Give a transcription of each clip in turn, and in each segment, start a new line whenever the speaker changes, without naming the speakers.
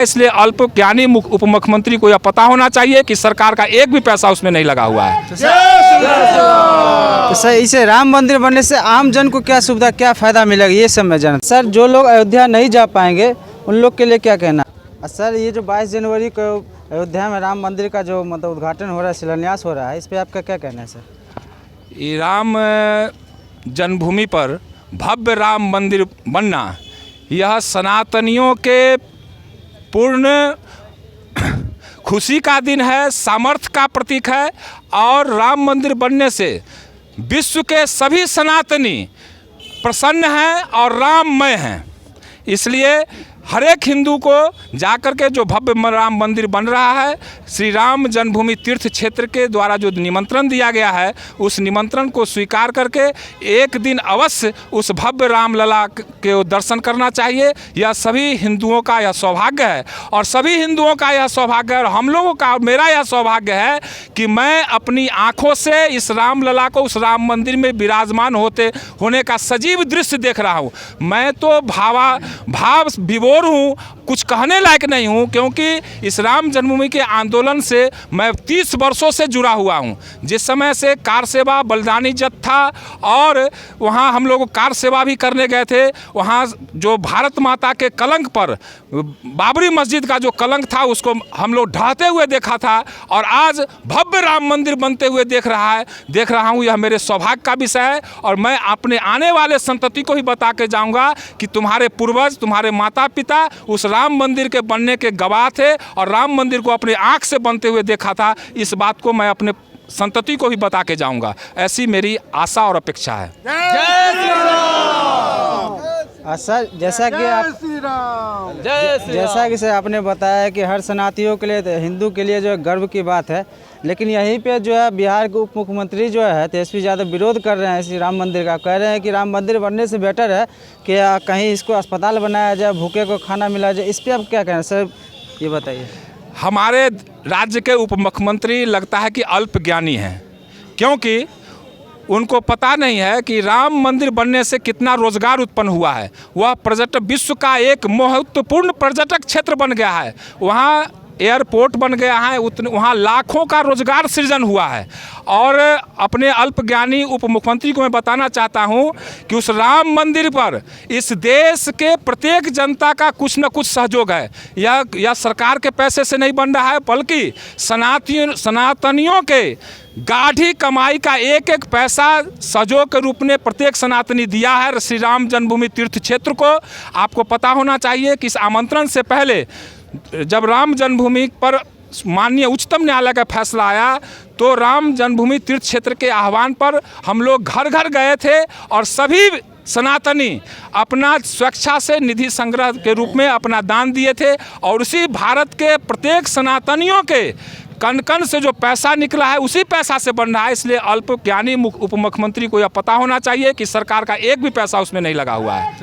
इसलिए अल्पज्ञानी उप मुख्यमंत्री को यह पता होना चाहिए कि सरकार का एक भी पैसा उसमें नहीं लगा हुआ है।
तो सर, इसे राम मंदिर बनने से आम जन को क्या सुविधा, क्या फायदा मिलेगा, ये सब मैं जान। सर, जो लोग अयोध्या नहीं जा पाएंगे उन लोग के लिए क्या कहना? सर, ये जो 22 जनवरी को अयोध्या में राम मंदिर का जो मतलब उद्घाटन हो रहा है, शिलान्यास हो रहा है, इस पर आपका क्या कहना है सर?
ये राम जन्मभूमि पर भव्य राम मंदिर बनना यह सनातनियों के पूर्ण खुशी का दिन है, सामर्थ्य का प्रतीक है। और राम मंदिर बनने से विश्व के सभी सनातनी प्रसन्न हैं और राममय हैं। इसलिए हर एक हिंदू को जाकर के जो भव्य राम मंदिर बन रहा है, श्री राम जन्मभूमि तीर्थ क्षेत्र के द्वारा जो निमंत्रण दिया गया है, उस निमंत्रण को स्वीकार करके एक दिन अवश्य उस भव्य रामलला के दर्शन करना चाहिए। यह सभी हिंदुओं का यह सौभाग्य है और सभी हिंदुओं का यह सौभाग्य है और हम लोगों का, मेरा यह सौभाग्य है कि मैं अपनी आँखों से इस रामलला को उस राम मंदिर में विराजमान होने का सजीव दृश्य देख रहा हूँ। मैं तो भाव विभोर हूँ, कुछ कहने लायक नहीं हूँ, क्योंकि इस राम जन्मभूमि के आंदोलन से मैं 30 वर्षों से जुड़ा हुआ हूँ। जिस समय से कार सेवा बलिदानी जत्था और वहाँ हम लोग कार सेवा भी करने गए थे, वहाँ जो भारत माता के कलंक पर बाबरी मस्जिद का जो कलंक था उसको हम लोग ढहते हुए देखा था और आज भव्य राम मंदिर बनते हुए देख रहा हूँ। यह मेरे सौभाग्य का विषय है और मैं अपने आने वाले संतति को ही बता के जाऊँगा कि तुम्हारे पूर्वज, तुम्हारे माता पिता उस राम मंदिर के बनने के गवाह थे और राम मंदिर को अपने आँख से बनते हुए देखा था। इस बात को मैं अपने संतति को भी बता के जाऊंगा, ऐसी मेरी आशा और अपेक्षा है।
सर, जैसा कि सर आपने बताया कि हर सनातनियों के लिए, हिंदू के लिए जो गर्व की बात है, लेकिन यहीं पे जो है बिहार के उप मुख्यमंत्री जो है तेजस्वी यादव विरोध कर रहे हैं इस राम मंदिर का। कह रहे हैं कि राम मंदिर बनने से बेटर है कि कहीं इसको अस्पताल बनाया जाए, भूखे को खाना मिला जाए। इस पर आप क्या कहें सर, ये बताइए।
हमारे राज्य के उप मुख्यमंत्री लगता है कि अल्पज्ञानी हैं, क्योंकि उनको पता नहीं है कि राम मंदिर बनने से कितना रोजगार उत्पन्न हुआ है। वह पर्यटक, विश्व का एक महत्वपूर्ण पर्यटक क्षेत्र बन गया है। वहाँ एयरपोर्ट बन गया है, वहाँ लाखों का रोजगार सृजन हुआ है। और अपने अल्पज्ञानी उप मुख्यमंत्री को मैं बताना चाहता हूँ कि उस राम मंदिर पर इस देश के प्रत्येक जनता का कुछ न कुछ सहयोग है। यह सरकार के पैसे से नहीं बन रहा है, बल्कि सनातनियों के गाढ़ी कमाई का एक एक पैसा सहयोग के रूप में प्रत्येक सनातनी दिया है श्री राम जन्मभूमि तीर्थ क्षेत्र को। आपको पता होना चाहिए कि इस आमंत्रण से पहले जब राम जन्मभूमि पर माननीय उच्चतम न्यायालय का फैसला आया, तो राम जन्मभूमि तीर्थ क्षेत्र के आह्वान पर हम लोग घर घर गए थे और सभी सनातनी अपना स्वेच्छा से निधि संग्रह के रूप में अपना दान दिए थे और उसी भारत के प्रत्येक सनातनियों के कण कण से जो पैसा निकला है उसी पैसा से बन रहा है। इसलिए अल्पज्ञानी उप मुख्यमंत्री को यह पता होना चाहिए कि सरकार का एक भी पैसा उसमें नहीं लगा हुआ है।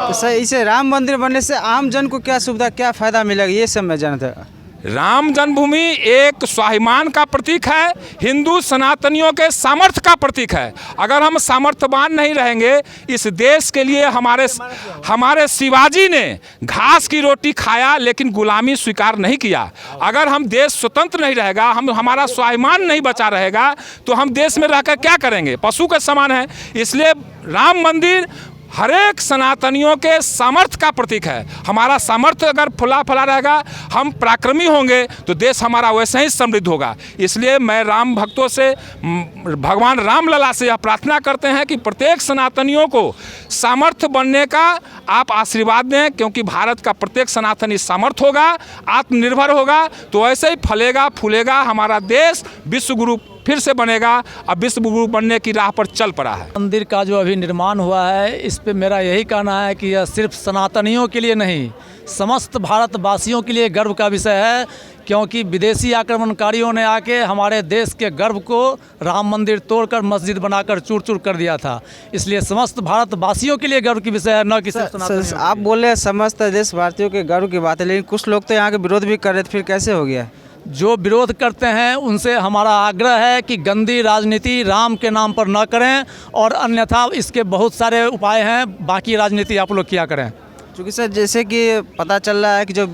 तो सर, इसे राम मंदिर बनने से आम जन को क्या सुविधा, क्या फायदा मिलेगा, ये सब मैं जानता हूँ।
राम जन्मभूमि एक स्वाभिमान का प्रतीक है, हिंदू सनातनियों के सामर्थ्य का प्रतीक है। अगर हम सामर्थ्यवान नहीं रहेंगे इस देश के लिए, हमारे शिवाजी ने घास की रोटी खाया लेकिन गुलामी स्वीकार नहीं किया। अगर हम देश स्वतंत्र नहीं रहेगा, हमारा स्वाभिमान नहीं बचा रहेगा, तो हम देश में रहकर क्या करेंगे? पशु के समान है। इसलिए राम मंदिर हर एक सनातनियों के सामर्थ्य का प्रतीक है। हमारा सामर्थ्य अगर फुला फला रहेगा, हम पराक्रमी होंगे, तो देश हमारा वैसे ही समृद्ध होगा। इसलिए मैं राम भक्तों से, भगवान रामलला से यह प्रार्थना करते हैं कि प्रत्येक सनातनियों को सामर्थ्य बनने का आप आशीर्वाद दें, क्योंकि भारत का प्रत्येक सनातनी सामर्थ्य होगा, आत्मनिर्भर होगा, तो ऐसे ही फलेगा फूलेगा हमारा देश, विश्व गुरु फिर से बनेगा। अब विश्व गुरु बनने की राह पर चल पड़ा है।
मंदिर का जो अभी निर्माण हुआ है, इस पे मेरा यही कहना है कि यह सिर्फ सनातनियों के लिए नहीं, समस्त भारतवासियों के लिए गर्व का विषय है, क्योंकि विदेशी आक्रमणकारियों ने आके हमारे देश के गर्व को राम मंदिर तोड़कर मस्जिद बनाकर चूर चूर कर दिया था। इसलिए समस्त भारतवासियों के लिए गर्व की विषय है, न कि सिर्फ सनातनियों।
आप बोले समस्त देश भारतीयों के गर्व की बात है, लेकिन कुछ लोग तो यहाँ के विरोध भी कर रहे थे, फिर कैसे हो गया?
जो विरोध करते हैं उनसे हमारा आग्रह है कि गंदी राजनीति राम के नाम पर न करें, और अन्यथा इसके बहुत सारे उपाय हैं, बाकी राजनीति आप लोग किया करें।
क्योंकि सर जैसे कि पता चल रहा है कि जो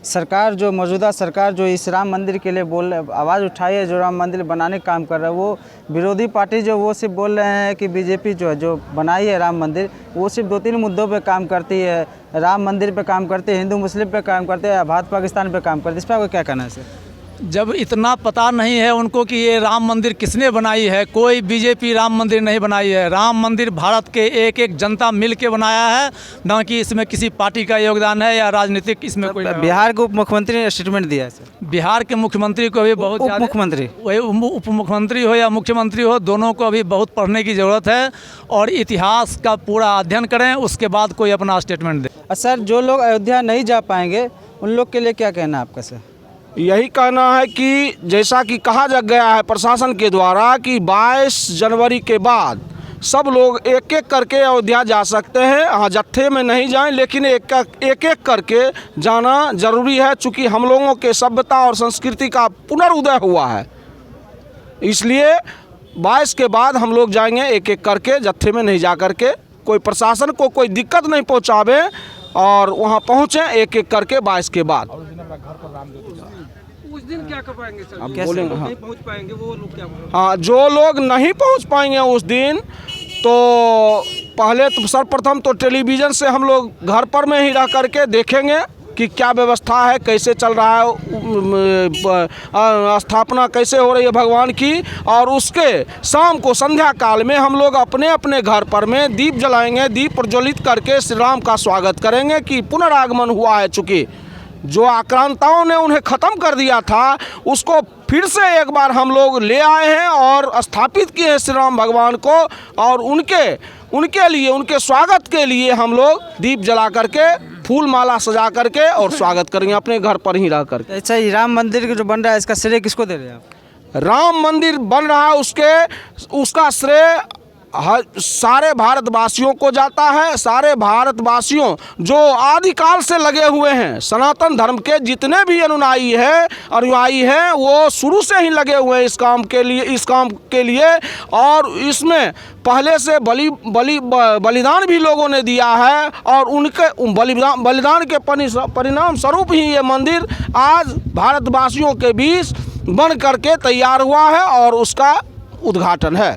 सरकार जो मौजूदा सरकार जो इस राम मंदिर के लिए आवाज़ उठाई है, जो राम मंदिर बनाने का काम कर रहा है, वो विरोधी पार्टी जो वो सिर्फ बोल रहे हैं कि बीजेपी जो बनाई है राम मंदिर, वो सिर्फ 2-3 मुद्दों पे काम करती है। राम मंदिर पे काम करते हैं, हिंदू मुस्लिम पे काम करते हैं, भारत पाकिस्तान पे काम करते हैं। इस पर आपको क्या कहना है सर?
जब इतना पता नहीं है उनको कि ये राम मंदिर किसने बनाई है, कोई बीजेपी राम मंदिर नहीं बनाई है। राम मंदिर भारत के एक एक जनता मिल के बनाया है, ना कि इसमें किसी पार्टी का योगदान है या राजनीतिक इसमें कोई।
बिहार के उप मुख्यमंत्री ने स्टेटमेंट दिया है सर।
बिहार के मुख्यमंत्री को भी बहुत
उप मुख्यमंत्री
वही उप मुख्यमंत्री हो या मुख्यमंत्री हो, दोनों को अभी बहुत पढ़ने की ज़रूरत है और इतिहास का पूरा अध्ययन करें, उसके बाद कोई अपना स्टेटमेंट दें।
सर जो लोग अयोध्या नहीं जा पाएंगे उन लोग के लिए क्या कहना है आपका सर?
यही कहना है कि जैसा कि कहा जा गया है प्रशासन के द्वारा कि 22 जनवरी के बाद सब लोग एक एक करके अयोध्या जा सकते हैं। हाँ, जत्थे में नहीं जाएं, लेकिन एक एक करके जाना जरूरी है, चूँकि हम लोगों के सभ्यता और संस्कृति का पुनरुदय हुआ है। इसलिए 22 के बाद हम लोग जाएंगे एक एक करके, जत्थे में नहीं जा करके। कोई प्रशासन को कोई दिक्कत नहीं पहुँचावे और वहाँ पहुँचें एक एक करके 22 के बाद।
उस दिन क्या कर पाएंगे सर?
आप बोलेंगे। हाँ,
नहीं पहुंच पाएंगे वो लोग क्या?
हाँ, जो लोग नहीं पहुंच पाएंगे उस दिन, तो पहले तो सर्वप्रथम तो टेलीविज़न से हम लोग घर पर में ही रह करके देखेंगे कि क्या व्यवस्था है, कैसे चल रहा है, स्थापना कैसे हो रही है भगवान की। और उसके शाम को संध्या काल में हम लोग अपने अपने घर पर में दीप जलाएंगे, दीप प्रज्वलित करके श्री राम का स्वागत करेंगे कि पुनरागमन हुआ है। चूँकि जो आक्रांताओं ने उन्हें ख़त्म कर दिया था, उसको फिर से एक बार हम लोग ले आए हैं और स्थापित किए हैं श्री राम भगवान को। और उनके लिए, उनके स्वागत के लिए हम लोग दीप जला करके, फूल माला सजा करके और स्वागत करेंगे अपने घर पर ही रह करके।
अच्छा, ये राम मंदिर जो बन रहा है इसका श्रेय किसको दे रहे हैं आप?
राम मंदिर बन रहा है उसका श्रेय सारे भारतवासियों को जाता है। सारे भारतवासियों जो आदिकाल से लगे हुए हैं, सनातन धर्म के जितने भी अनुयायी हैं, वो शुरू से ही लगे हुए हैं इस काम के लिए। और इसमें पहले से बलिदान भी लोगों ने दिया है और उनके बलिदान के परिणाम स्वरूप ही ये मंदिर आज भारतवासियों के बीच बन करके तैयार हुआ है और उसका उद्घाटन है।